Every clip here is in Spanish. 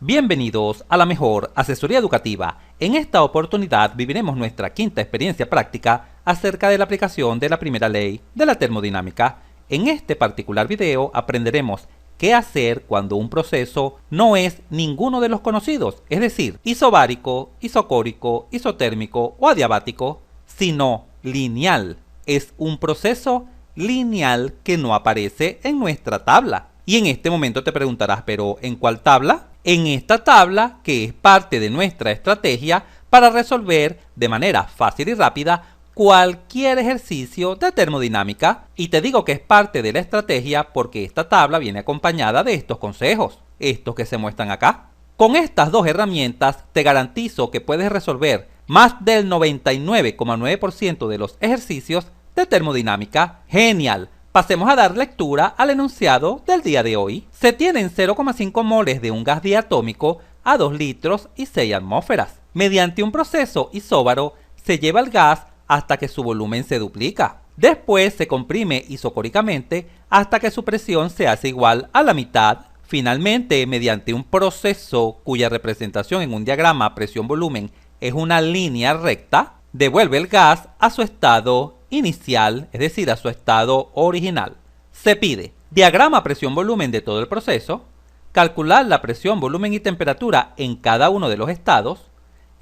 Bienvenidos a la mejor asesoría educativa. En esta oportunidad viviremos nuestra quinta experiencia práctica acerca de la aplicación de la primera ley de la termodinámica. En este particular video aprenderemos qué hacer cuando un proceso no es ninguno de los conocidos, es decir, isobárico, isocórico, isotérmico o adiabático, sino lineal. Es un proceso lineal que no aparece en nuestra tabla. Y en este momento te preguntarás, ¿pero en cuál tabla? En esta tabla, que es parte de nuestra estrategia para resolver de manera fácil y rápida cualquier ejercicio de termodinámica. Y te digo que es parte de la estrategia porque esta tabla viene acompañada de estos consejos, estos que se muestran acá. Con estas dos herramientas te garantizo que puedes resolver más del 99,9% de los ejercicios de termodinámica. ¡Genial! Pasemos a dar lectura al enunciado del día de hoy. Se tienen 0,5 moles de un gas diatómico a 2 litros y 6 atmósferas. Mediante un proceso isóbaro se lleva el gas hasta que su volumen se duplica. Después se comprime isocóricamente hasta que su presión se hace igual a la mitad. Finalmente, mediante un proceso cuya representación en un diagrama presión-volumen es una línea recta, devuelve el gas a su estado inicial, es decir, a su estado original. Se pide diagrama presión-volumen de todo el proceso, calcular la presión, volumen y temperatura en cada uno de los estados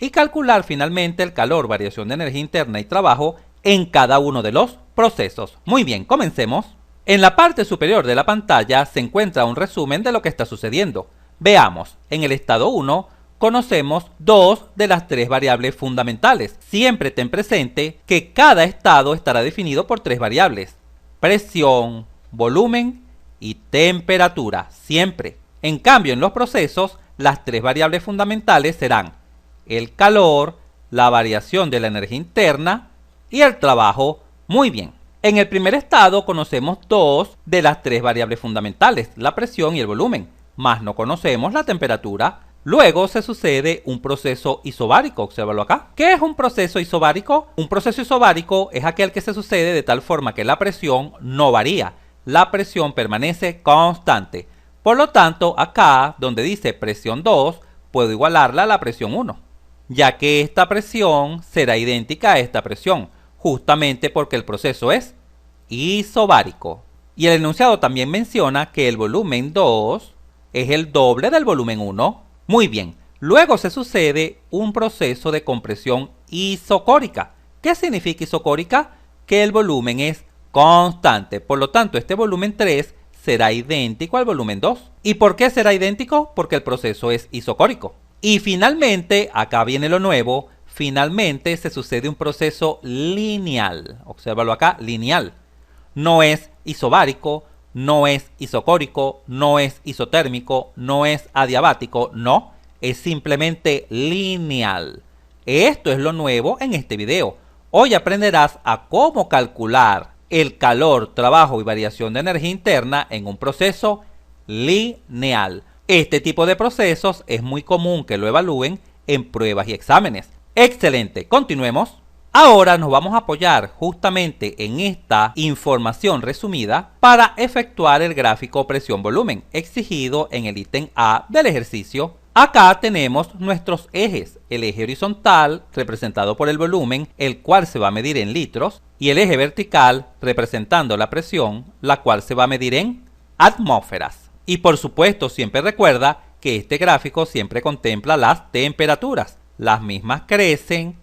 y calcular finalmente el calor, variación de energía interna y trabajo en cada uno de los procesos. Muy bien, comencemos. En la parte superior de la pantalla se encuentra un resumen de lo que está sucediendo. Veamos, en el estado 1 conocemos dos de las tres variables fundamentales. Siempre ten presente que cada estado estará definido por tres variables: presión, volumen y temperatura, siempre. En cambio, en los procesos, las tres variables fundamentales serán el calor, la variación de la energía interna y el trabajo. Muy bien. En el primer estado conocemos dos de las tres variables fundamentales, la presión y el volumen, mas no conocemos la temperatura. Luego se sucede un proceso isobárico, obsérvalo acá. ¿Qué es un proceso isobárico? Un proceso isobárico es aquel que se sucede de tal forma que la presión no varía, la presión permanece constante. Por lo tanto, acá donde dice presión 2, puedo igualarla a la presión 1, ya que esta presión será idéntica a esta presión, justamente porque el proceso es isobárico. Y el enunciado también menciona que el volumen 2 es el doble del volumen 1. Muy bien, luego se sucede un proceso de compresión isocórica. ¿Qué significa isocórica? Que el volumen es constante, por lo tanto este volumen 3 será idéntico al volumen 2. ¿Y por qué será idéntico? Porque el proceso es isocórico. Y finalmente, acá viene lo nuevo, finalmente se sucede un proceso lineal. Obsérvalo acá, lineal. No es isobárico, no es isocórico, no es isotérmico, no es adiabático, no, es simplemente lineal. Esto es lo nuevo en este video. Hoy aprenderás a cómo calcular el calor, trabajo y variación de energía interna en un proceso lineal. Este tipo de procesos es muy común que lo evalúen en pruebas y exámenes. Excelente, continuemos. Ahora nos vamos a apoyar justamente en esta información resumida para efectuar el gráfico presión-volumen exigido en el ítem A del ejercicio. Acá tenemos nuestros ejes, el eje horizontal representado por el volumen, el cual se va a medir en litros, y el eje vertical representando la presión, la cual se va a medir en atmósferas. Y por supuesto siempre recuerda que este gráfico siempre contempla las temperaturas. Las mismas crecen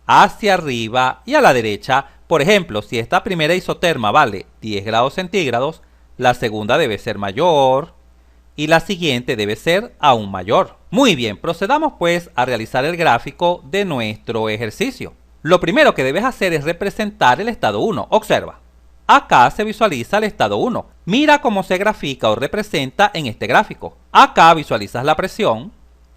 hacia arriba y a la derecha. Por ejemplo, si esta primera isoterma vale 10 grados centígrados, la segunda debe ser mayor y la siguiente debe ser aún mayor. Muy bien, procedamos pues a realizar el gráfico de nuestro ejercicio. Lo primero que debes hacer es representar el estado 1. Observa, acá se visualiza el estado 1. Mira cómo se grafica o representa en este gráfico. Acá visualizas la presión,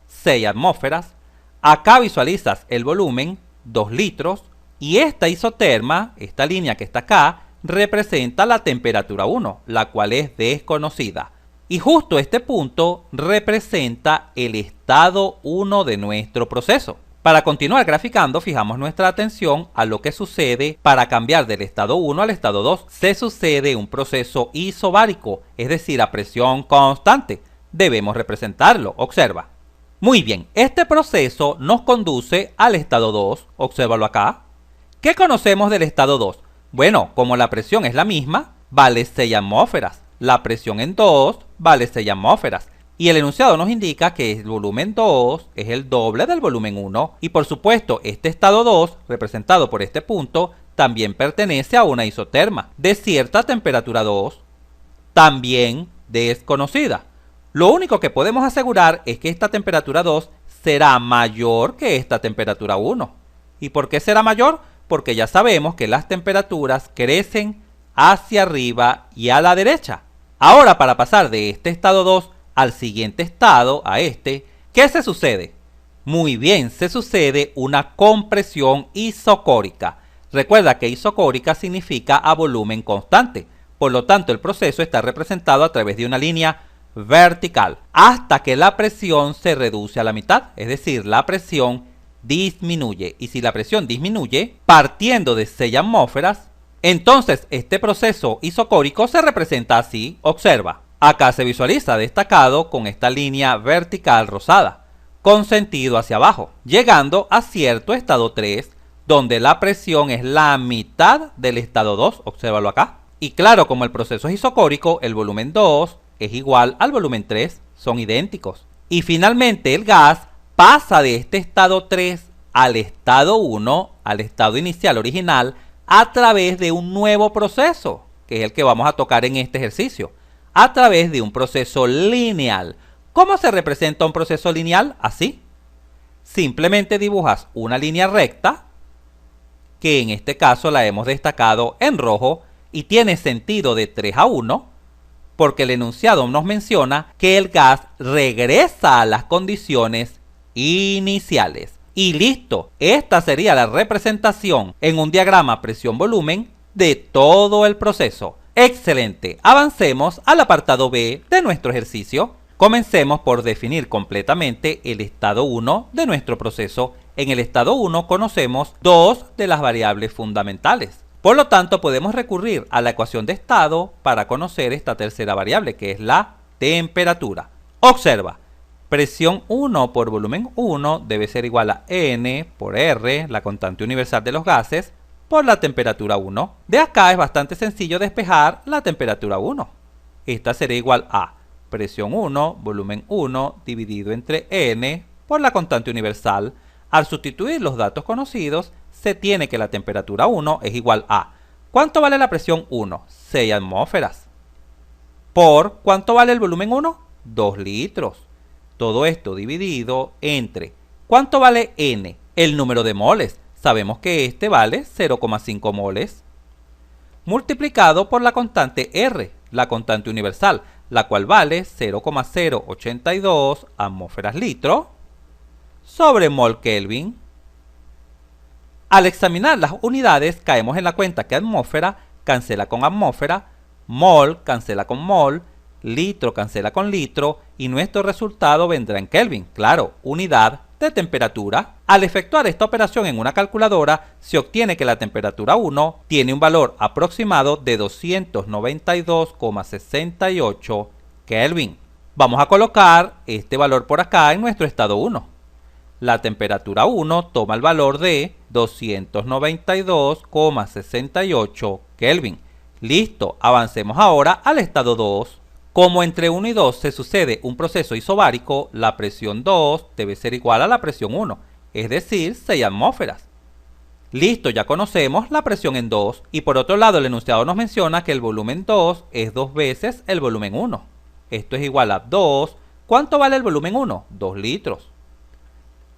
6 atmósferas. Acá visualizas el volumen, 2 litros, y esta isoterma, esta línea que está acá, representa la temperatura 1, la cual es desconocida. Y justo este punto representa el estado 1 de nuestro proceso. Para continuar graficando, fijamos nuestra atención a lo que sucede para cambiar del estado 1 al estado 2. Se sucede un proceso isobárico, es decir, a presión constante. Debemos representarlo. Observa. Muy bien, este proceso nos conduce al estado 2, obsérvalo acá. ¿Qué conocemos del estado 2? Bueno, como la presión es la misma, vale 6 atmósferas. La presión en 2 vale 6 atmósferas. Y el enunciado nos indica que el volumen 2 es el doble del volumen 1. Y por supuesto, este estado 2, representado por este punto, también pertenece a una isoterma de cierta temperatura 2, también desconocida. Lo único que podemos asegurar es que esta temperatura 2 será mayor que esta temperatura 1. ¿Y por qué será mayor? Porque ya sabemos que las temperaturas crecen hacia arriba y a la derecha. Ahora, para pasar de este estado 2 al siguiente estado, a este, ¿qué se sucede? Muy bien, se sucede una compresión isocórica. Recuerda que isocórica significa a volumen constante. Por lo tanto, el proceso está representado a través de una línea vertical hasta que la presión se reduce a la mitad, es decir, la presión disminuye. Y si la presión disminuye, partiendo de 6 atmósferas, entonces este proceso isocórico se representa así. Observa, acá se visualiza destacado con esta línea vertical rosada, con sentido hacia abajo, llegando a cierto estado 3, donde la presión es la mitad del estado 2, obsérvalo acá. Y claro, como el proceso es isocórico, el volumen 2 es igual al volumen 3, son idénticos. Y finalmente el gas pasa de este estado 3 al estado 1, al estado inicial original, a través de un nuevo proceso, que es el que vamos a tocar en este ejercicio, a través de un proceso lineal. ¿Cómo se representa un proceso lineal? Así. Simplemente dibujas una línea recta, que en este caso la hemos destacado en rojo, y tiene sentido de 3 a 1, porque el enunciado nos menciona que el gas regresa a las condiciones iniciales. Y listo, esta sería la representación en un diagrama presión-volumen de todo el proceso. Excelente, avancemos al apartado B de nuestro ejercicio. Comencemos por definir completamente el estado 1 de nuestro proceso. En el estado 1 conocemos dos de las variables fundamentales. Por lo tanto, podemos recurrir a la ecuación de estado para conocer esta tercera variable, que es la temperatura. Observa, presión 1 por volumen 1 debe ser igual a N por R, la constante universal de los gases, por la temperatura 1. De acá es bastante sencillo despejar la temperatura 1. Esta será igual a presión 1, volumen 1, dividido entre N por la constante universal. Al sustituir los datos conocidos, se tiene que la temperatura 1 es igual a ¿cuánto vale la presión 1? 6 atmósferas. Por ¿cuánto vale el volumen 1? 2 litros. Todo esto dividido entre ¿cuánto vale N? El número de moles. Sabemos que este vale 0,5 moles. Multiplicado por la constante R, la constante universal, la cual vale 0,082 atmósferas litro sobre mol Kelvin. Al examinar las unidades, caemos en la cuenta que atmósfera cancela con atmósfera, mol cancela con mol, litro cancela con litro y nuestro resultado vendrá en Kelvin, claro, unidad de temperatura. Al efectuar esta operación en una calculadora, se obtiene que la temperatura 1 tiene un valor aproximado de 292,68 Kelvin. Vamos a colocar este valor por acá en nuestro estado 1. La temperatura 1 toma el valor de 292,68 Kelvin. Listo, avancemos ahora al estado 2. Como entre 1 y 2 se sucede un proceso isobárico, la presión 2 debe ser igual a la presión 1, es decir, 6 atmósferas. Listo, ya conocemos la presión en 2 y por otro lado el enunciado nos menciona que el volumen 2 es 2 veces el volumen 1. Esto es igual a 2. ¿Cuánto vale el volumen 1? 2 litros.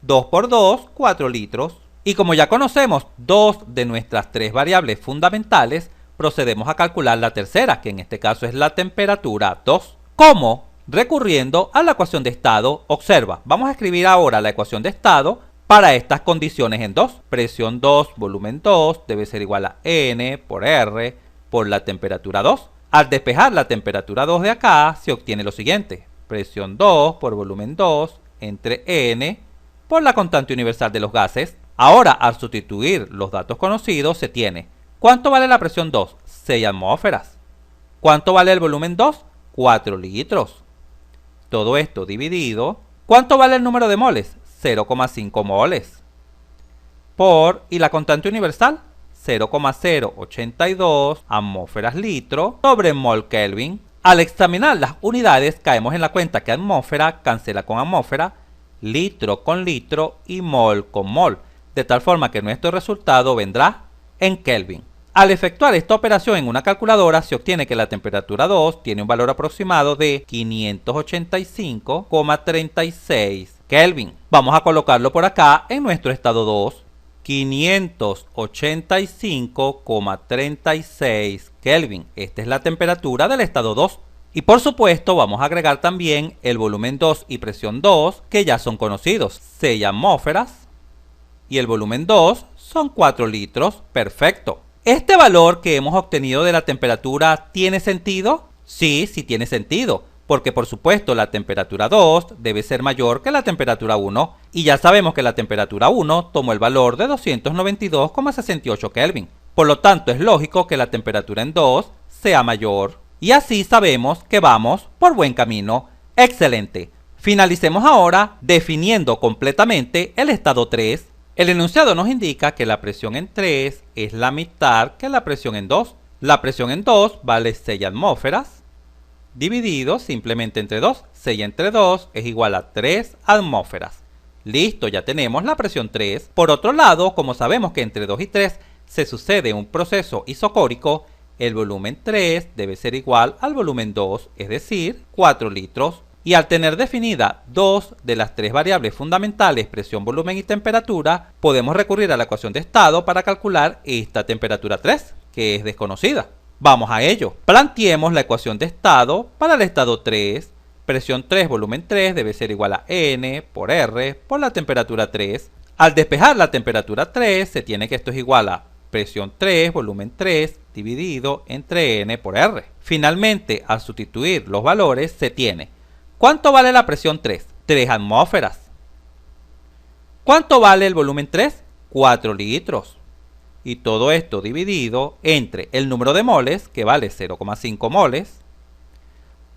2 por 2, 4 litros. Y como ya conocemos dos de nuestras tres variables fundamentales, procedemos a calcular la tercera, que en este caso es la temperatura 2. ¿Cómo? Recurriendo a la ecuación de estado. Observa, vamos a escribir ahora la ecuación de estado para estas condiciones en 2. Presión 2, volumen 2 debe ser igual a N por R por la temperatura 2. Al despejar la temperatura 2 de acá, se obtiene lo siguiente. Presión 2 por volumen 2 entre N por la constante universal de los gases. Ahora, al sustituir los datos conocidos, se tiene ¿cuánto vale la presión 2? 6 atmósferas. ¿Cuánto vale el volumen 2? 4 litros. Todo esto dividido ¿Cuánto vale el número de moles? 0,5 moles. Por, y la constante universal, 0,082 atmósferas litro sobre mol Kelvin. Al examinar las unidades, caemos en la cuenta que atmósfera cancela con atmósfera, litro con litro y mol con mol, de tal forma que nuestro resultado vendrá en Kelvin. Al efectuar esta operación en una calculadora, se obtiene que la temperatura 2 tiene un valor aproximado de 585,36 Kelvin. Vamos a colocarlo por acá en nuestro estado 2. 585,36 Kelvin. Esta es la temperatura del estado 2. Y por supuesto vamos a agregar también el volumen 2 y presión 2, que ya son conocidos, 6 atmósferas. Y el volumen 2 son 4 litros. Perfecto. ¿Este valor que hemos obtenido de la temperatura tiene sentido? Sí, sí tiene sentido, porque por supuesto la temperatura 2 debe ser mayor que la temperatura 1, y ya sabemos que la temperatura 1 tomó el valor de 292,68 Kelvin. Por lo tanto, es lógico que la temperatura en 2 sea mayor. Y así sabemos que vamos por buen camino. ¡Excelente! Finalicemos ahora definiendo completamente el estado 3. El enunciado nos indica que la presión en 3 es la mitad que la presión en 2. La presión en 2 vale 6 atmósferas, dividido simplemente entre 2. 6 entre 2 es igual a 3 atmósferas. Listo, ya tenemos la presión 3. Por otro lado, como sabemos que entre 2 y 3 se sucede un proceso isocórico, el volumen 3 debe ser igual al volumen 2, es decir, 4 litros. Y al tener definida dos de las tres variables fundamentales, presión, volumen y temperatura, podemos recurrir a la ecuación de estado para calcular esta temperatura 3, que es desconocida. Vamos a ello. Planteemos la ecuación de estado para el estado 3. Presión 3, volumen 3 debe ser igual a N por R por la temperatura 3. Al despejar la temperatura 3, se tiene que esto es igual a presión 3, volumen 3, dividido entre N por R. Finalmente, al sustituir los valores, se tiene: ¿cuánto vale la presión 3? 3 atmósferas. ¿Cuánto vale el volumen 3? 4 litros. Y todo esto dividido entre el número de moles, que vale 0,5 moles,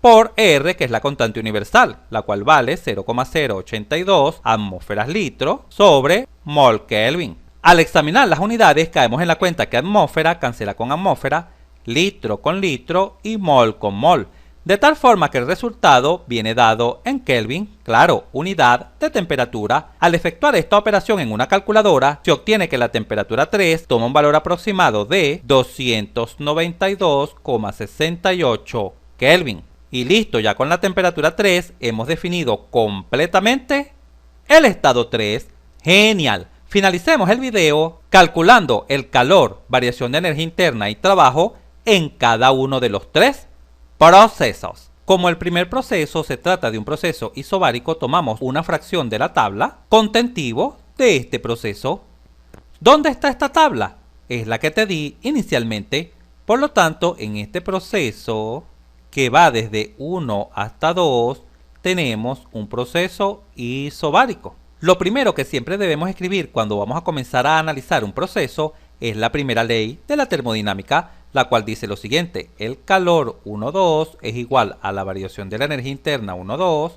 por R, que es la constante universal, la cual vale 0,082 atmósferas litro sobre mol Kelvin. Al examinar las unidades, caemos en la cuenta que atmósfera cancela con atmósfera, litro con litro y mol con mol, de tal forma que el resultado viene dado en Kelvin, claro, unidad de temperatura. Al efectuar esta operación en una calculadora, se obtiene que la temperatura 3 toma un valor aproximado de 292,68 Kelvin. Y listo, ya con la temperatura 3 hemos definido completamente el estado 3. ¡Genial! Finalicemos el video calculando el calor, variación de energía interna y trabajo en cada uno de los tres procesos. Como el primer proceso se trata de un proceso isobárico, tomamos una fracción de la tabla contentivo de este proceso. ¿Dónde está esta tabla? Es la que te di inicialmente. Por lo tanto, en este proceso que va desde 1 hasta 2, tenemos un proceso isobárico. Lo primero que siempre debemos escribir cuando vamos a comenzar a analizar un proceso es la primera ley de la termodinámica, la cual dice lo siguiente: el calor 1,2 es igual a la variación de la energía interna 1,2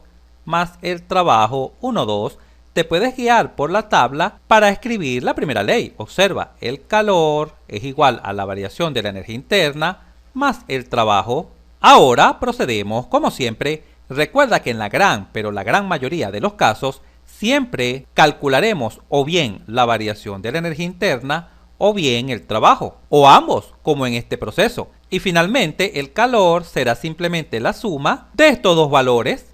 más el trabajo 1,2. Te puedes guiar por la tabla para escribir la primera ley. Observa, el calor es igual a la variación de la energía interna más el trabajo. Ahora procedemos como siempre. Recuerda que en la gran mayoría de los casos siempre calcularemos o bien la variación de la energía interna o bien el trabajo, o ambos, como en este proceso. Y finalmente el calor será simplemente la suma de estos dos valores.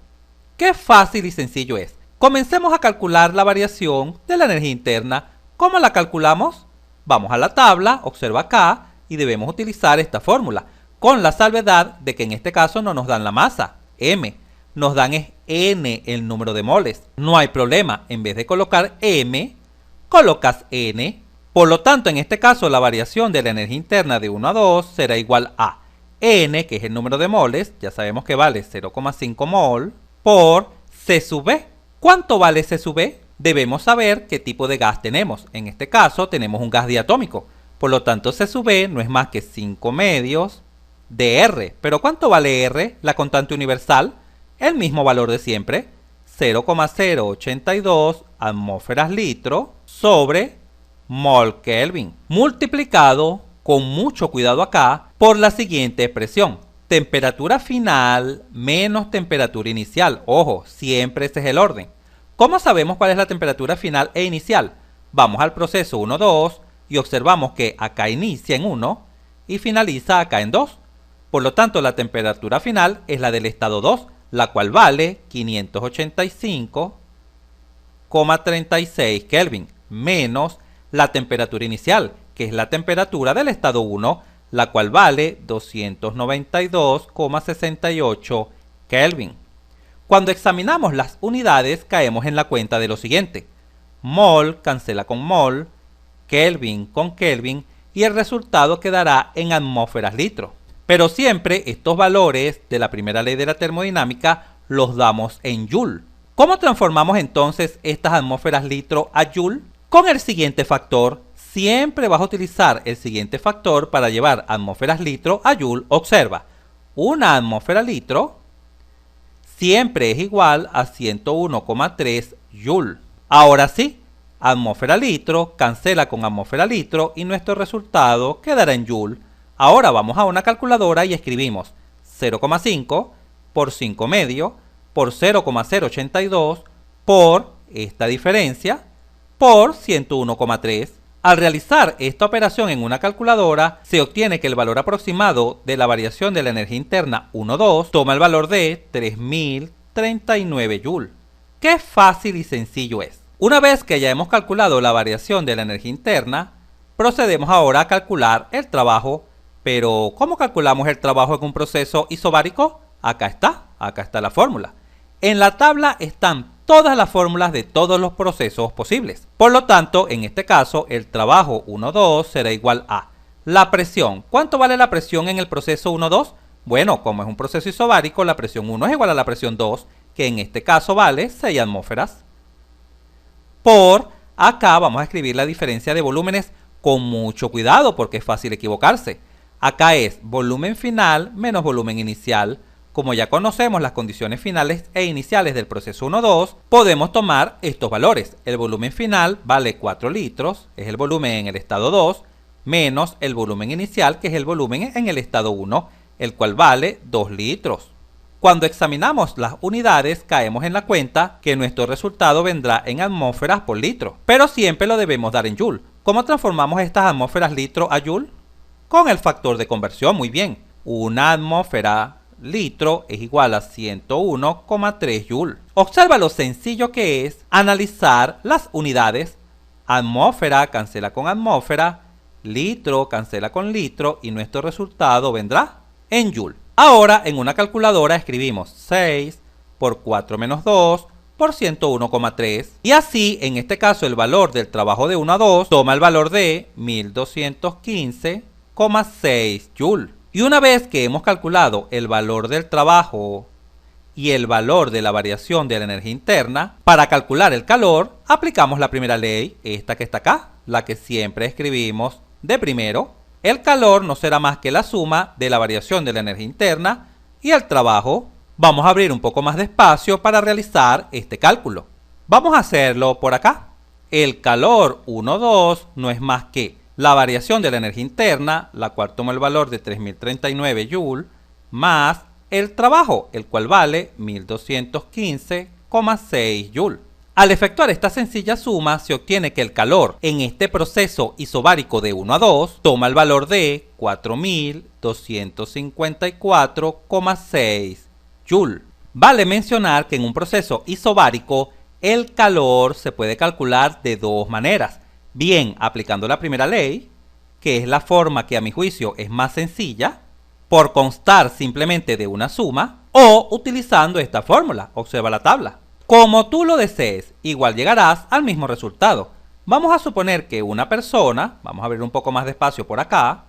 ¡Qué fácil y sencillo es! Comencemos a calcular la variación de la energía interna. ¿Cómo la calculamos? Vamos a la tabla, observa acá, y debemos utilizar esta fórmula, con la salvedad de que en este caso no nos dan la masa, M, nos dan es N, el número de moles. No hay problema, en vez de colocar M, colocas N. Por lo tanto, en este caso, la variación de la energía interna de 1 a 2 será igual a N, que es el número de moles, ya sabemos que vale 0,5 mol, por C sub B. ¿Cuánto vale C sub B? Debemos saber qué tipo de gas tenemos. En este caso, tenemos un gas diatómico. Por lo tanto, C sub B no es más que 5 medios de R. ¿Pero cuánto vale R, la constante universal? El mismo valor de siempre, 0,082 atmósferas litro sobre mol Kelvin, multiplicado, con mucho cuidado acá, por la siguiente expresión: temperatura final menos temperatura inicial. Ojo, siempre ese es el orden. ¿Cómo sabemos cuál es la temperatura final e inicial? Vamos al proceso 1-2 y observamos que acá inicia en 1 y finaliza acá en 2. Por lo tanto, la temperatura final es la del estado 2, la cual vale 585,36 Kelvin, menos la temperatura inicial, que es la temperatura del estado 1, la cual vale 292,68 Kelvin. Cuando examinamos las unidades, caemos en la cuenta de lo siguiente: mol cancela con mol, Kelvin con Kelvin, y el resultado quedará en atmósferas litro. Pero siempre estos valores de la primera ley de la termodinámica los damos en Joule. ¿Cómo transformamos entonces estas atmósferas litro a Joule? Con el siguiente factor. Siempre vas a utilizar el siguiente factor para llevar atmósferas litro a Joule. Observa, una atmósfera litro siempre es igual a 101,3 Joule. Ahora sí, atmósfera litro cancela con atmósfera litro y nuestro resultado quedará en Joule. Ahora vamos a una calculadora y escribimos 0,5 por 5 medio por 0,082 por esta diferencia por 101,3. Al realizar esta operación en una calculadora, se obtiene que el valor aproximado de la variación de la energía interna 1,2 toma el valor de 3039 Joule. ¡Qué fácil y sencillo es! Una vez que ya hemos calculado la variación de la energía interna, procedemos ahora a calcular el trabajo. Pero, ¿cómo calculamos el trabajo en un proceso isobárico? Acá está la fórmula. En la tabla están todas las fórmulas de todos los procesos posibles. Por lo tanto, en este caso, el trabajo 1,2 será igual a la presión. ¿Cuánto vale la presión en el proceso 1,2? Bueno, como es un proceso isobárico, la presión 1 es igual a la presión 2, que en este caso vale 6 atmósferas. Por acá vamos a escribir la diferencia de volúmenes con mucho cuidado porque es fácil equivocarse. Acá es volumen final menos volumen inicial. Como ya conocemos las condiciones finales e iniciales del proceso 1,2, podemos tomar estos valores. El volumen final vale 4 litros, es el volumen en el estado 2, menos el volumen inicial, que es el volumen en el estado 1, el cual vale 2 litros. Cuando examinamos las unidades, caemos en la cuenta que nuestro resultado vendrá en atmósferas por litro, pero siempre lo debemos dar en Joule. ¿Cómo transformamos estas atmósferas litro a Joule? Con el factor de conversión. Muy bien, una atmósfera litro es igual a 101,3 Joule. Observa lo sencillo que es analizar las unidades. Atmósfera cancela con atmósfera, litro cancela con litro y nuestro resultado vendrá en Joule. Ahora en una calculadora escribimos 6 por 4 menos 2 por 101,3 y así en este caso el valor del trabajo de 1 a 2 toma el valor de 1215,6 Joule. Y una vez que hemos calculado el valor del trabajo y el valor de la variación de la energía interna, para calcular el calor aplicamos la primera ley, esta que está acá, la que siempre escribimos de primero. El calor no será más que la suma de la variación de la energía interna y el trabajo. Vamos a abrir un poco más de espacio para realizar este cálculo. Vamos a hacerlo por acá. El calor 1,2 no es más que la variación de la energía interna, la cual toma el valor de 3039 Joule, más el trabajo, el cual vale 1215,6 Joule. Al efectuar esta sencilla suma, se obtiene que el calor en este proceso isobárico de 1 a 2 toma el valor de 4254,6 Joule. Vale mencionar que en un proceso isobárico el calor se puede calcular de dos maneras. Bien, aplicando la primera ley, que es la forma que a mi juicio es más sencilla, por constar simplemente de una suma, o utilizando esta fórmula, observa la tabla. Como tú lo desees, igual llegarás al mismo resultado. Vamos a suponer que una persona, vamos a abrir un poco más de espacio por acá,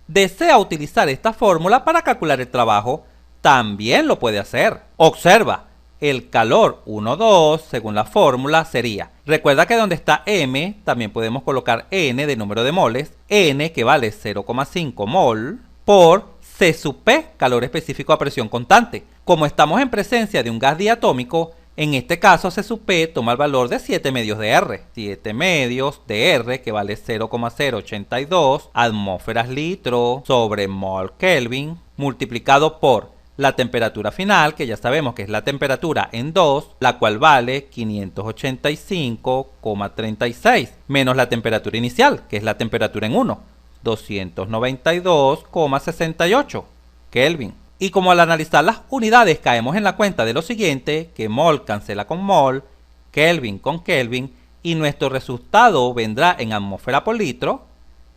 desea utilizar esta fórmula para calcular el trabajo, también lo puede hacer. Observa, el calor 1,2 según la fórmula sería, recuerda que donde está M también podemos colocar N de número de moles, N que vale 0,5 mol por C sub P, calor específico a presión constante. Como estamos en presencia de un gas diatómico, En este caso, CSUP toma el valor de 7 medios de R. 7 medios de R, que vale 0,082 atmósferas litro sobre mol Kelvin, multiplicado por la temperatura final, que ya sabemos que es la temperatura en 2, la cual vale 585,36, menos la temperatura inicial, que es la temperatura en 1, 292,68 Kelvin. Y como al analizar las unidades caemos en la cuenta de lo siguiente, que mol cancela con mol, Kelvin con Kelvin, y nuestro resultado vendrá en atmósfera por litro,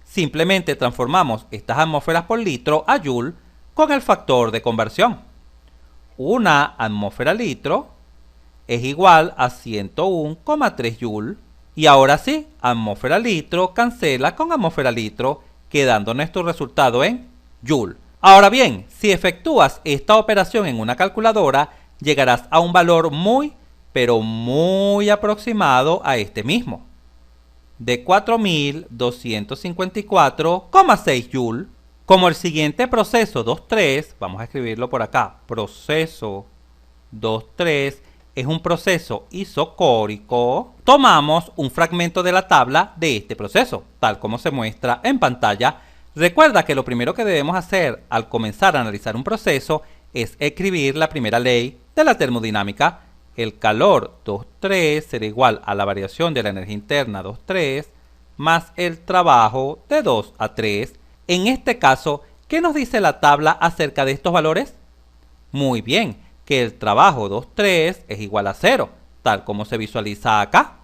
simplemente transformamos estas atmósferas por litro a joule con el factor de conversión. Una atmósfera litro es igual a 101,3 joule. Y ahora sí, atmósfera litro cancela con atmósfera litro, quedando nuestro resultado en joule. Ahora bien, si efectúas esta operación en una calculadora, llegarás a un valor muy, pero muy aproximado a este mismo, de 4254,6 joule. Como el siguiente proceso 2.3, vamos a escribirlo por acá, proceso 2.3 es un proceso isocórico, tomamos un fragmento de la tabla de este proceso, tal como se muestra en pantalla. Recuerda que lo primero que debemos hacer al comenzar a analizar un proceso es escribir la primera ley de la termodinámica. El calor 2.3 será igual a la variación de la energía interna 2.3 más el trabajo de 2 a 3. En este caso, ¿qué nos dice la tabla acerca de estos valores? Muy bien, que el trabajo 2.3 es igual a 0, tal como se visualiza acá.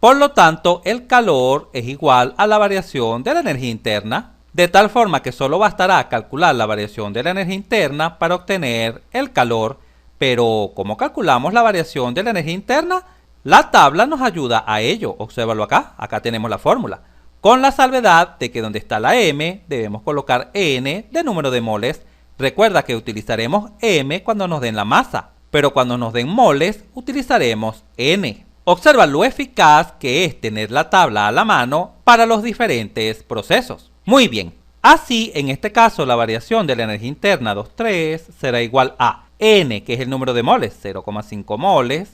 Por lo tanto, el calor es igual a la variación de la energía interna, de tal forma que solo bastará calcular la variación de la energía interna para obtener el calor. Pero, ¿cómo calculamos la variación de la energía interna? La tabla nos ayuda a ello. Obsérvalo acá. Acá tenemos la fórmula. Con la salvedad de que donde está la M, debemos colocar N de número de moles. Recuerda que utilizaremos M cuando nos den la masa, pero cuando nos den moles, utilizaremos N. Observa lo eficaz que es tener la tabla a la mano para los diferentes procesos. Muy bien. Así, en este caso, la variación de la energía interna 2.3 será igual a N, que es el número de moles, 0,5 moles,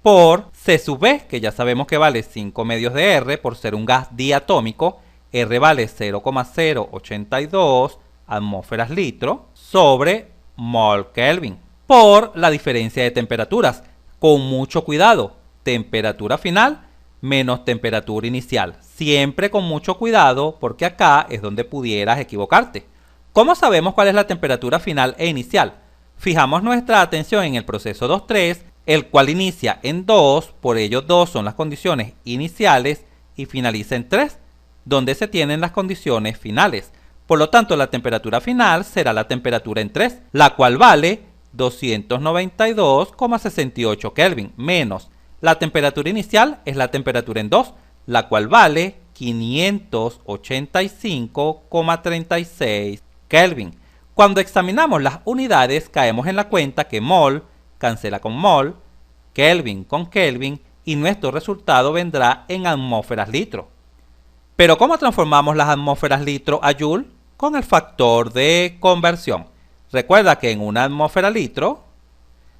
por C sub B, que ya sabemos que vale 5 medios de R por ser un gas diatómico. R vale 0,082 atmósferas litro sobre mol Kelvin, por la diferencia de temperaturas. Con mucho cuidado, temperatura final menos temperatura inicial. Siempre con mucho cuidado, porque acá es donde pudieras equivocarte. ¿Cómo sabemos cuál es la temperatura final e inicial? Fijamos nuestra atención en el proceso 2.3, el cual inicia en 2, por ello 2 son las condiciones iniciales, y finaliza en 3, donde se tienen las condiciones finales. Por lo tanto, la temperatura final será la temperatura en 3, la cual vale 292,68 Kelvin, menos la temperatura inicial es la temperatura en 2, la cual vale 585,36 Kelvin. Cuando examinamos las unidades, caemos en la cuenta que mol cancela con mol, Kelvin con Kelvin, y nuestro resultado vendrá en atmósferas litro. Pero ¿cómo transformamos las atmósferas litro a joule? Con el factor de conversión. Recuerda que en una atmósfera litro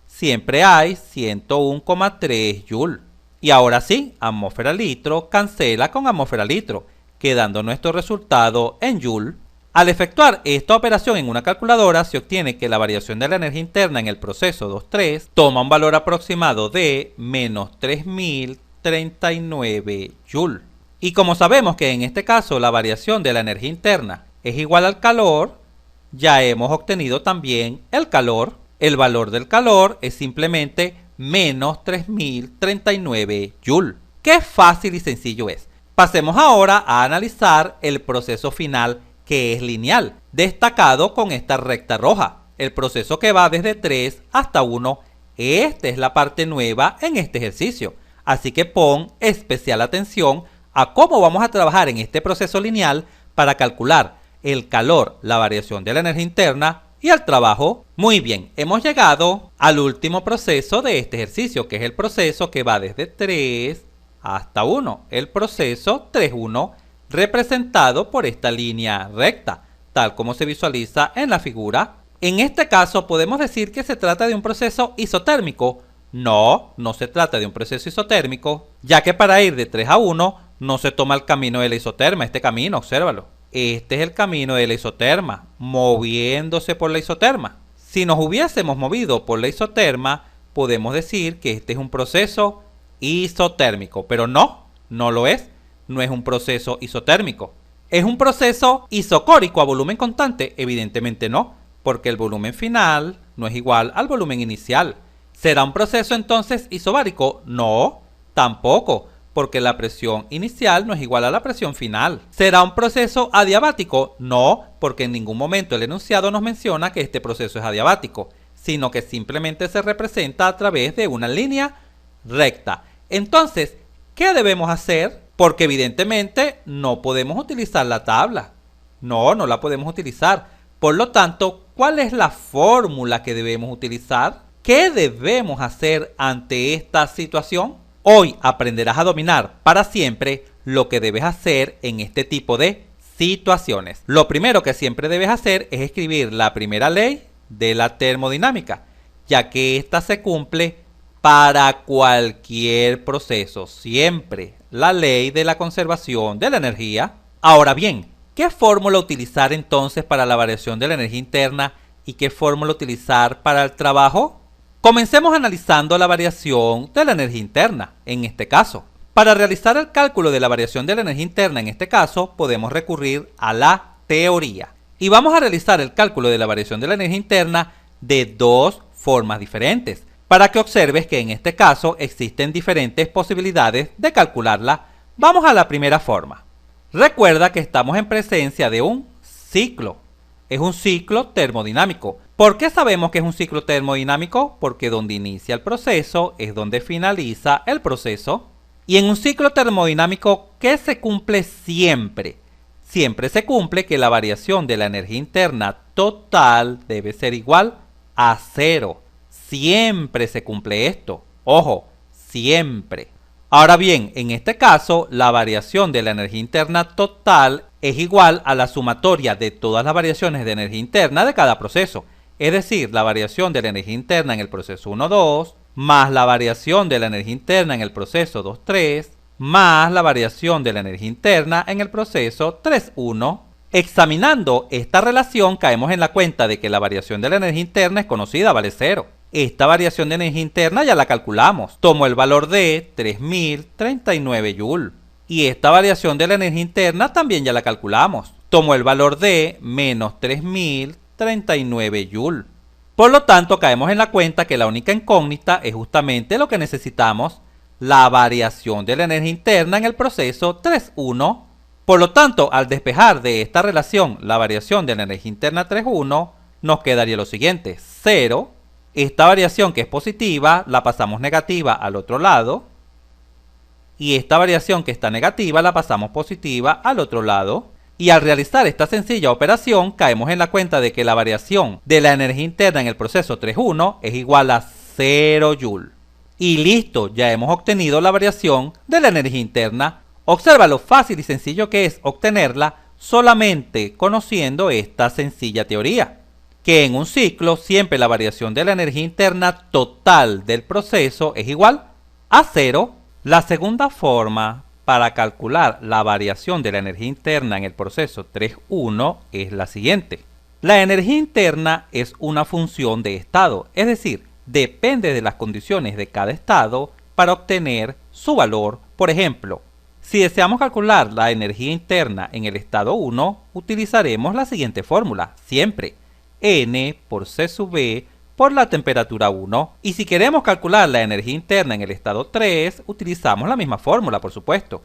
siempre hay 101,3 joule. Y ahora sí, atmósfera litro cancela con atmósfera litro, quedando nuestro resultado en joule. Al efectuar esta operación en una calculadora, se obtiene que la variación de la energía interna en el proceso 2.3 toma un valor aproximado de menos 3039 joule. Y como sabemos que en este caso la variación de la energía interna es igual al calor, ya hemos obtenido también el calor. El valor del calor es simplemente menos 3039 joule. ¡Qué fácil y sencillo es! Pasemos ahora a analizar el proceso final, que es lineal, destacado con esta recta roja. El proceso que va desde 3 hasta 1. Esta es la parte nueva en este ejercicio. Así que pon especial atención a cómo vamos a trabajar en este proceso lineal para calcular el calor, la variación de la energía interna y el trabajo. Muy bien, hemos llegado al último proceso de este ejercicio, que es el proceso que va desde 3 hasta 1. El proceso 3.1, representado por esta línea recta, tal como se visualiza en la figura. En este caso podemos decir que se trata de un proceso isotérmico. No, no se trata de un proceso isotérmico, ya que para ir de 3 a 1 no se toma el camino de la isoterma, este camino, obsérvalo. Este es el camino de la isoterma, moviéndose por la isoterma. Si nos hubiésemos movido por la isoterma, podemos decir que este es un proceso isotérmico, pero no, no lo es, no es un proceso isotérmico. ¿Es un proceso isocórico a volumen constante? Evidentemente no, porque el volumen final no es igual al volumen inicial. ¿Será un proceso entonces isobárico? No, tampoco, porque la presión inicial no es igual a la presión final. ¿Será un proceso adiabático? No, porque en ningún momento el enunciado nos menciona que este proceso es adiabático, sino que simplemente se representa a través de una línea recta. Entonces, ¿qué debemos hacer? Porque evidentemente no podemos utilizar la tabla. No la podemos utilizar. Por lo tanto, ¿cuál es la fórmula que debemos utilizar? ¿Qué debemos hacer ante esta situación? Hoy aprenderás a dominar para siempre lo que debes hacer en este tipo de situaciones. Lo primero que siempre debes hacer es escribir la primera ley de la termodinámica, ya que esta se cumple para cualquier proceso, siempre la ley de la conservación de la energía. Ahora bien, ¿qué fórmula utilizar entonces para la variación de la energía interna y qué fórmula utilizar para el trabajo? Comencemos analizando la variación de la energía interna, en este caso. Para realizar el cálculo de la variación de la energía interna, en este caso, podemos recurrir a la teoría. Y vamos a realizar el cálculo de la variación de la energía interna de dos formas diferentes, para que observes que en este caso existen diferentes posibilidades de calcularla. Vamos a la primera forma. Recuerda que estamos en presencia de un ciclo. Es un ciclo termodinámico. ¿Por qué sabemos que es un ciclo termodinámico? Porque donde inicia el proceso es donde finaliza el proceso. Y en un ciclo termodinámico, ¿qué se cumple siempre? Siempre se cumple que la variación de la energía interna total debe ser igual a 0. Siempre se cumple esto. Ojo, siempre. Ahora bien, en este caso, la variación de la energía interna total es igual a la sumatoria de todas las variaciones de energía interna de cada proceso. Es decir, la variación de la energía interna en el proceso 1-2, más la variación de la energía interna en el proceso 2-3, más la variación de la energía interna en el proceso 3-1. Examinando esta relación, caemos en la cuenta de que la variación de la energía interna es conocida, vale 0. Esta variación de energía interna ya la calculamos. Tomo el valor de 3039 Joule. Y esta variación de la energía interna también ya la calculamos. Tomo el valor de menos 3039 Joule. Por lo tanto, caemos en la cuenta que la única incógnita es justamente lo que necesitamos, la variación de la energía interna en el proceso 3-1. Por lo tanto, al despejar de esta relación la variación de la energía interna 3-1, nos quedaría lo siguiente, 0. Esta variación que es positiva la pasamos negativa al otro lado. Y esta variación que está negativa la pasamos positiva al otro lado. Y al realizar esta sencilla operación caemos en la cuenta de que la variación de la energía interna en el proceso 3-1 es igual a 0 Joule. Y listo, ya hemos obtenido la variación de la energía interna. Observa lo fácil y sencillo que es obtenerla solamente conociendo esta sencilla teoría, que en un ciclo siempre la variación de la energía interna total del proceso es igual a 0. La segunda forma para calcular la variación de la energía interna en el proceso 3-1 es la siguiente. La energía interna es una función de estado, es decir, depende de las condiciones de cada estado para obtener su valor. Por ejemplo, si deseamos calcular la energía interna en el estado 1, utilizaremos la siguiente fórmula, siempre N por C sub B por la temperatura 1. Y si queremos calcular la energía interna en el estado 3, utilizamos la misma fórmula, por supuesto.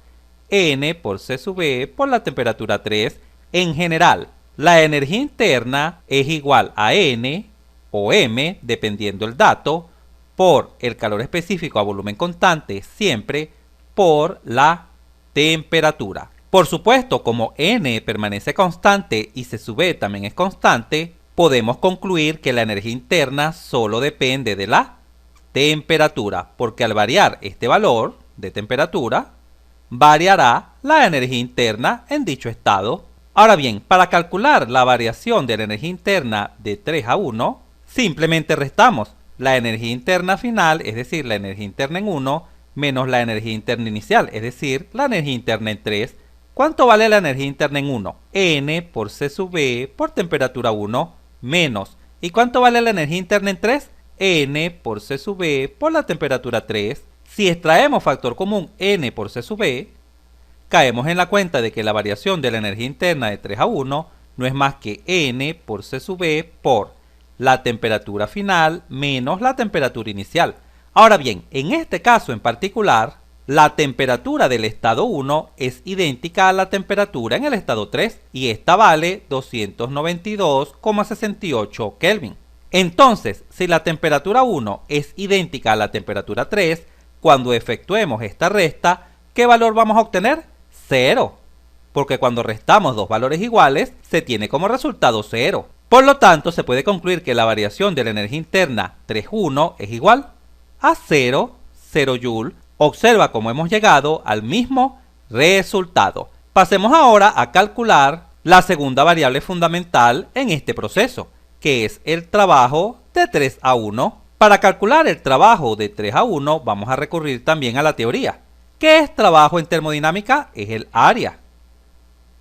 N por C sub B por la temperatura 3. En general, la energía interna es igual a N o M, dependiendo el dato, por el calor específico a volumen constante, siempre por la temperatura. Por supuesto, como N permanece constante y C sub B también es constante, podemos concluir que la energía interna solo depende de la temperatura, porque al variar este valor de temperatura, variará la energía interna en dicho estado. Ahora bien, para calcular la variación de la energía interna de 3 a 1, simplemente restamos la energía interna final, es decir, la energía interna en 1, menos la energía interna inicial, es decir, la energía interna en 3. ¿Cuánto vale la energía interna en 1? N por C sub B por temperatura 1 menos. ¿Y cuánto vale la energía interna en 3? N por C sub B por la temperatura 3. Si extraemos factor común N por C sub B, caemos en la cuenta de que la variación de la energía interna de 3 a 1 no es más que N por C sub B por la temperatura final menos la temperatura inicial. Ahora bien, en este caso en particular, la temperatura del estado 1 es idéntica a la temperatura en el estado 3 y esta vale 292,68 Kelvin. Entonces, si la temperatura 1 es idéntica a la temperatura 3, cuando efectuemos esta resta, ¿qué valor vamos a obtener? 0. Porque cuando restamos dos valores iguales, se tiene como resultado 0. Por lo tanto, se puede concluir que la variación de la energía interna 3,1 es igual a 0 Joule. Observa cómo hemos llegado al mismo resultado. Pasemos ahora a calcular la segunda variable fundamental en este proceso, que es el trabajo de 3 a 1. Para calcular el trabajo de 3 a 1 vamos a recurrir también a la teoría. ¿Qué es trabajo en termodinámica? Es el área.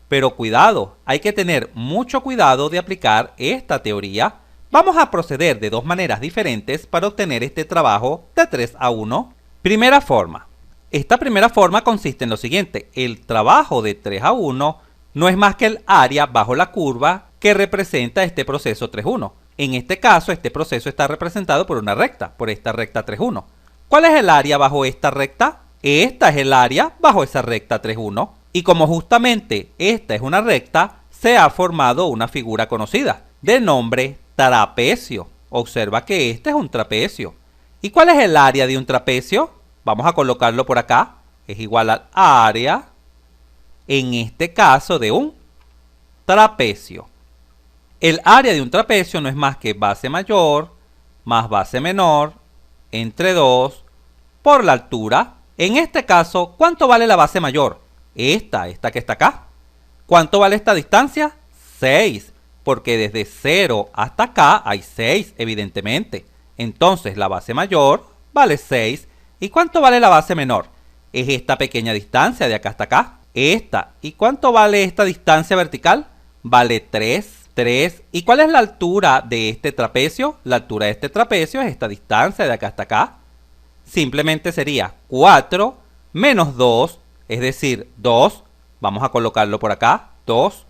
Pero cuidado, hay que tener mucho cuidado de aplicar esta teoría. Vamos a proceder de dos maneras diferentes para obtener este trabajo de 3 a 1. Primera forma. Esta primera forma consiste en lo siguiente. El trabajo de 3 a 1 no es más que el área bajo la curva que representa este proceso 3,1. En este caso, este proceso está representado por una recta, por esta recta 3,1. ¿Cuál es el área bajo esta recta? Esta es el área bajo esa recta 3,1. Y como justamente esta es una recta, se ha formado una figura conocida de nombre trapecio. Observa que este es un trapecio. ¿Y cuál es el área de un trapecio? Vamos a colocarlo por acá. Es igual al área, en este caso, de un trapecio. El área de un trapecio no es más que base mayor más base menor entre 2 por la altura. En este caso, ¿cuánto vale la base mayor? Esta que está acá. ¿Cuánto vale esta distancia? 6, porque desde 0 hasta acá hay 6, evidentemente. Entonces la base mayor vale 6. ¿Y cuánto vale la base menor? Es esta pequeña distancia de acá hasta acá. Esta. ¿Y cuánto vale esta distancia vertical? Vale 3. ¿Y cuál es la altura de este trapecio? La altura de este trapecio es esta distancia de acá hasta acá. Simplemente sería 4 menos 2, es decir, 2. Vamos a colocarlo por acá, 2.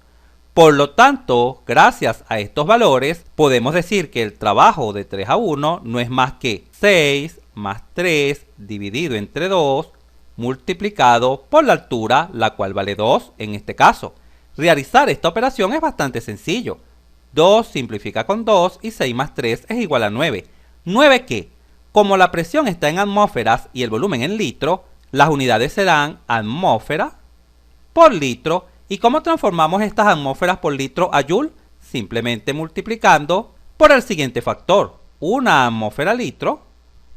Por lo tanto, gracias a estos valores, podemos decir que el trabajo de 3 a 1 no es más que 6 más 3 dividido entre 2 multiplicado por la altura, la cual vale 2 en este caso. Realizar esta operación es bastante sencillo. 2 simplifica con 2 y 6 más 3 es igual a 9. ¿9 qué? Como la presión está en atmósferas y el volumen en litro, las unidades serán atmósfera por litro. ¿Y cómo transformamos estas atmósferas por litro a joule? Simplemente multiplicando por el siguiente factor. Una atmósfera litro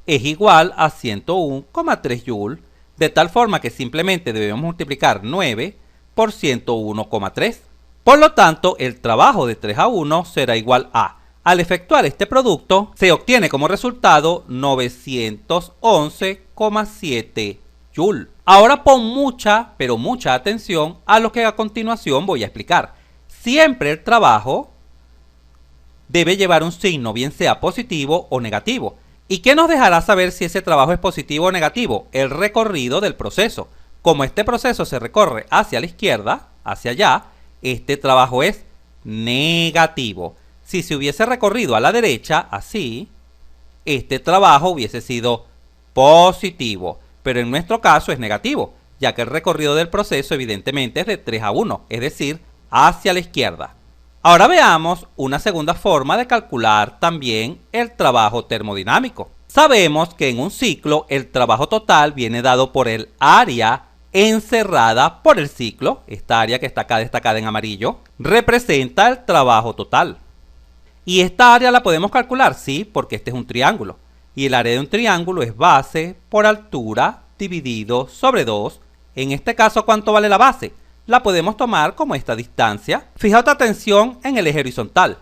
es igual a 101,3 joule, de tal forma que simplemente debemos multiplicar 9 por 101,3. Por lo tanto, el trabajo de 3 a 1 será igual a, al efectuar este producto, se obtiene como resultado 911,7 joule. Ahora pon mucha, pero mucha atención a lo que a continuación voy a explicar. Siempre el trabajo debe llevar un signo, bien sea positivo o negativo. ¿Y qué nos dejará saber si ese trabajo es positivo o negativo? El recorrido del proceso. Como este proceso se recorre hacia la izquierda, hacia allá, este trabajo es negativo. Si se hubiese recorrido a la derecha, así, este trabajo hubiese sido positivo. Pero en nuestro caso es negativo, ya que el recorrido del proceso evidentemente es de 3 a 1, es decir, hacia la izquierda. Ahora veamos una segunda forma de calcular también el trabajo termodinámico. Sabemos que en un ciclo el trabajo total viene dado por el área encerrada por el ciclo. Esta área que está acá destacada en amarillo representa el trabajo total. ¿Y esta área la podemos calcular? Sí, porque este es un triángulo. Y el área de un triángulo es base por altura dividido sobre 2. En este caso, ¿cuánto vale la base? La podemos tomar como esta distancia. Fija tu atención en el eje horizontal.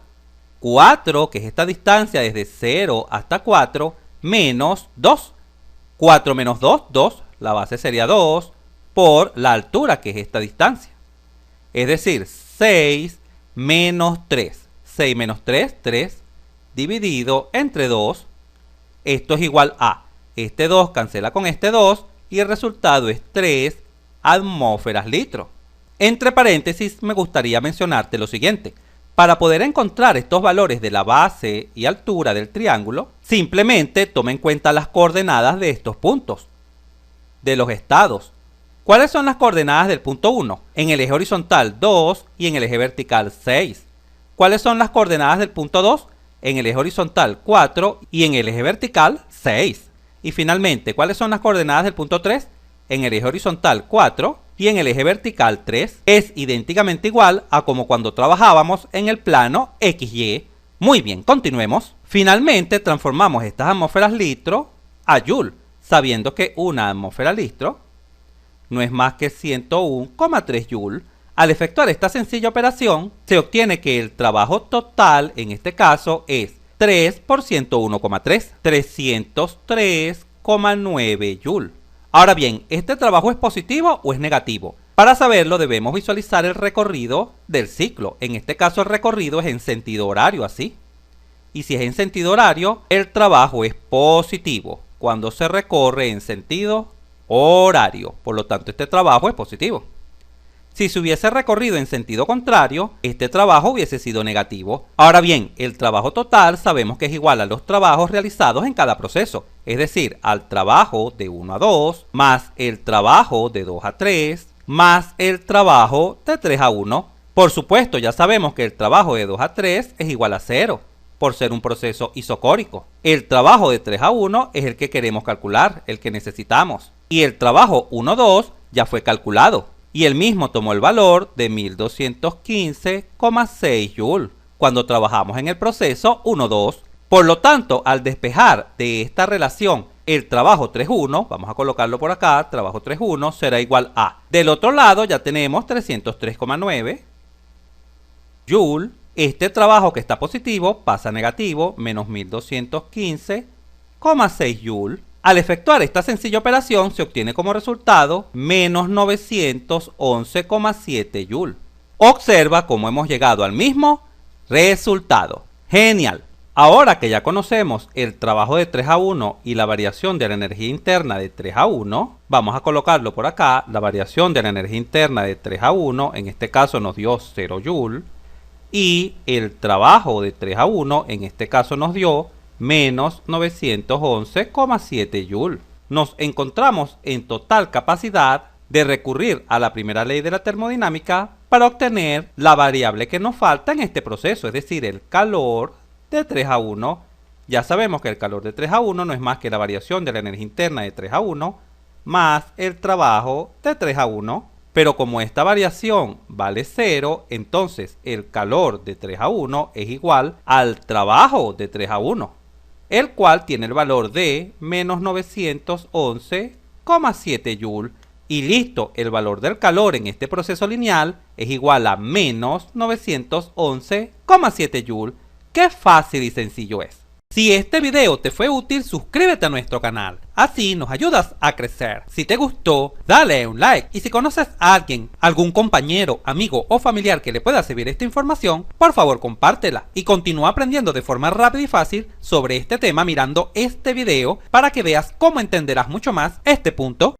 4, que es esta distancia desde 0 hasta 4, menos 2. 4 menos 2, 2. La base sería 2 por la altura, que es esta distancia. Es decir, 6 menos 3. 6 menos 3, 3, dividido entre 2. Esto es igual a, este 2 cancela con este 2 y el resultado es 3 atmósferas litros. Entre paréntesis, me gustaría mencionarte lo siguiente. Para poder encontrar estos valores de la base y altura del triángulo, simplemente toma en cuenta las coordenadas de estos puntos, de los estados. ¿Cuáles son las coordenadas del punto 1? En el eje horizontal 2 y en el eje vertical 6. ¿Cuáles son las coordenadas del punto 2? En el eje horizontal 4 y en el eje vertical 6. Y finalmente, ¿cuáles son las coordenadas del punto 3? En el eje horizontal 4 y en el eje vertical 3. Es idénticamente igual a como cuando trabajábamos en el plano XY. Muy bien, continuemos. Finalmente, transformamos estas atmósferas litro a joule, sabiendo que una atmósfera litro no es más que 101,3 joule. Al efectuar esta sencilla operación, se obtiene que el trabajo total, en este caso, es 3 por 101,3, 303,9 joule. Ahora bien, ¿este trabajo es positivo o es negativo? Para saberlo debemos visualizar el recorrido del ciclo. En este caso el recorrido es en sentido horario, así. Y si es en sentido horario, el trabajo es positivo cuando se recorre en sentido horario. Por lo tanto, este trabajo es positivo. Si se hubiese recorrido en sentido contrario, este trabajo hubiese sido negativo. Ahora bien, el trabajo total sabemos que es igual a los trabajos realizados en cada proceso, es decir, al trabajo de 1 a 2, más el trabajo de 2 a 3, más el trabajo de 3 a 1. Por supuesto, ya sabemos que el trabajo de 2 a 3 es igual a 0, por ser un proceso isocórico. El trabajo de 3 a 1 es el que queremos calcular, el que necesitamos. Y el trabajo 1 a 2 ya fue calculado. Y el mismo tomó el valor de 1215,6 joule cuando trabajamos en el proceso 1-2. Por lo tanto, al despejar de esta relación el trabajo 3-1, vamos a colocarlo por acá, trabajo 3-1 será igual a, del otro lado ya tenemos 303,9 joule. Este trabajo que está positivo pasa a negativo, menos 1215,6 joule. Al efectuar esta sencilla operación se obtiene como resultado menos 911,7 joule. Observa cómo hemos llegado al mismo resultado. ¡Genial! Ahora que ya conocemos el trabajo de 3 a 1 y la variación de la energía interna de 3 a 1, vamos a colocarlo por acá. La variación de la energía interna de 3 a 1, en este caso nos dio 0 joule. Y el trabajo de 3 a 1, en este caso nos dio menos 911,7 joule. Nos encontramos en total capacidad de recurrir a la primera ley de la termodinámica para obtener la variable que nos falta en este proceso, es decir, el calor de 3 a 1. Ya sabemos que el calor de 3 a 1 no es más que la variación de la energía interna de 3 a 1 más el trabajo de 3 a 1. Pero como esta variación vale 0, entonces el calor de 3 a 1 es igual al trabajo de 3 a 1. El cual tiene el valor de menos 911,7 joule. Y listo, el valor del calor en este proceso lineal es igual a menos 911,7 joule. ¡Qué fácil y sencillo es! Si este video te fue útil, suscríbete a nuestro canal. Así nos ayudas a crecer. Si te gustó, dale un like. Y si conoces a alguien, algún compañero, amigo o familiar que le pueda servir esta información, por favor compártela. Y continúa aprendiendo de forma rápida y fácil sobre este tema mirando este video para que veas cómo entenderás mucho más este punto.